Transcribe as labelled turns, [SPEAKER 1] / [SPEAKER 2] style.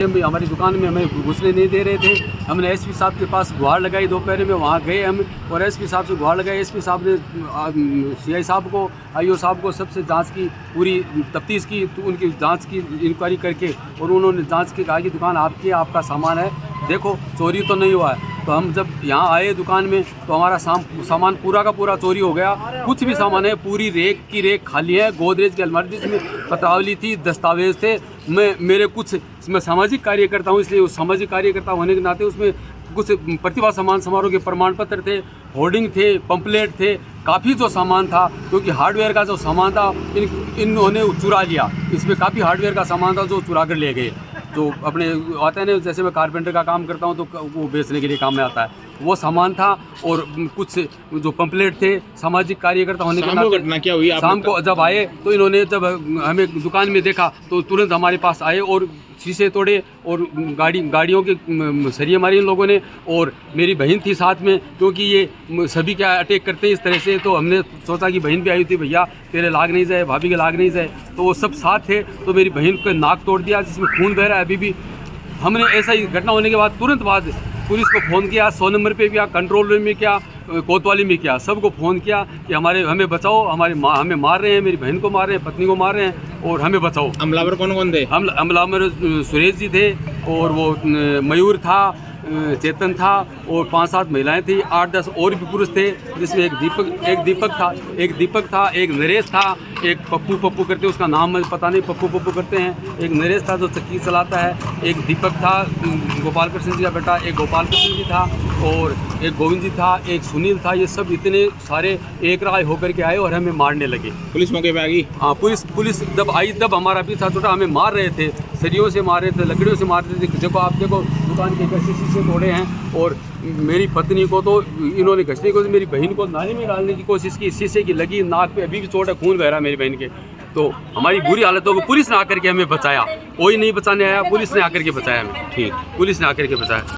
[SPEAKER 1] हमारी दुकान में हमें घुसने नहीं दे रहे थे। हमने एसपी साहब के पास गुहार लगाई, दोपहर में वहाँ गए हम और एसपी साहब से गुहार लगाई। एसपी साहब ने सीआई साहब को, आईओ साहब को सबसे जांच की, पूरी तफ्तीश की, तो उनकी जांच की, इंक्वायरी करके, और उन्होंने जांच की, कहा कि दुकान आपकी है, आपका सामान है, देखो चोरी तो नहीं हुआ है। तो हम जब यहाँ आए दुकान में तो हमारा सामान पूरा का पूरा चोरी हो गया। कुछ भी सामान है, पूरी रेक की रेक खाली है, गोदरेज की अलमारी जिसमें पत्रावली थी, दस्तावेज थे। मैं सामाजिक कार्यकर्ता हूँ, इसलिए उस सामाजिक कार्यकर्ता होने के नाते उसमें कुछ प्रतिभा सम्मान समारोह के प्रमाण पत्र थे, होर्डिंग थे, पंपलेट थे, काफ़ी जो सामान था, क्योंकि हार्डवेयर का जो सामान था इन्होंने चुरा लिया। इसमें काफ़ी हार्डवेयर का सामान था जो चुरा कर ले गए। तो अपने आता है ना, जैसे मैं कारपेंटर का काम करता हूँ तो वो बेचने के लिए काम में आता है, वो सामान था। और कुछ जो पंपलेट थे, सामाजिक कार्यकर्ता होने के नाते
[SPEAKER 2] घटना क्या हुई?
[SPEAKER 1] शाम को जब आए तो इन्होंने, जब हमें दुकान में देखा तो तुरंत हमारे पास आए और शीशे तोड़े और गाड़ियों के सरिये मारे इन लोगों ने। और मेरी बहन थी साथ में, क्योंकि ये सभी क्या अटैक करते हैं इस तरह से, तो हमने सोचा कि बहन भी आई थी, भैया तेरे लाग नहीं जाए, भाभी के लाग नहीं जाए, तो वो सब साथ थे। तो मेरी बहन को नाक तोड़ दिया, जिसमें खून बह रहा है अभी भी। हमने ऐसा ही घटना होने के बाद तुरंत बाद पुलिस को फ़ोन किया, 100 नंबर पे किया, कंट्रोल रूम में किया, कोतवाली में किया, सबको फ़ोन किया कि हमें बचाओ, हमें मार रहे हैं, मेरी बहन को मार रहे हैं, पत्नी को मार रहे हैं, और हमें बचाओ।
[SPEAKER 2] हमलावर कौन कौन थे?
[SPEAKER 1] हमलावर सुरेश जी थे, और वो मयूर था, चेतन था, और 5-7 महिलाएं थी, 8-10 और भी पुरुष थे, जिसमें एक दीपक था, एक नरेश था, एक पप्पू करते, उसका नाम मुझे पता नहीं, पप्पू करते हैं, एक नरेश था जो चक्की चलाता है, एक दीपक था, गोपाल कृष्ण जी का बेटा, एक गोपाल कृष्ण जी था, और एक गोविंद जी था, एक सुनील था। ये सब इतने सारे एक राय होकर के आए और हमें मारने लगे।
[SPEAKER 2] पुलिस मौके पे आ गई?
[SPEAKER 1] हाँ, पुलिस जब आई तब हमारा पीछा छोटा, हमें मार रहे थे, सरियों से मार रहे थे, लकड़ियों से मार रहे थे। देखो आप देखो, दुकान के शीशे तोड़े हैं, और मेरी पत्नी को तो इन्होंने घसीटने को, मेरी बहन को नाली में डालने की कोशिश की, शीशे की लगी, नाक पे अभी भी चोट है, खून बह रहा है मेरी बहन के। तो हमारी बुरी हालत हो गई। पुलिस ने आकर के हमें बचाया, कोई नहीं बचाने आया, पुलिस ने आकर के बचाया हमें। ठीक, पुलिस ने आकर के बचाया।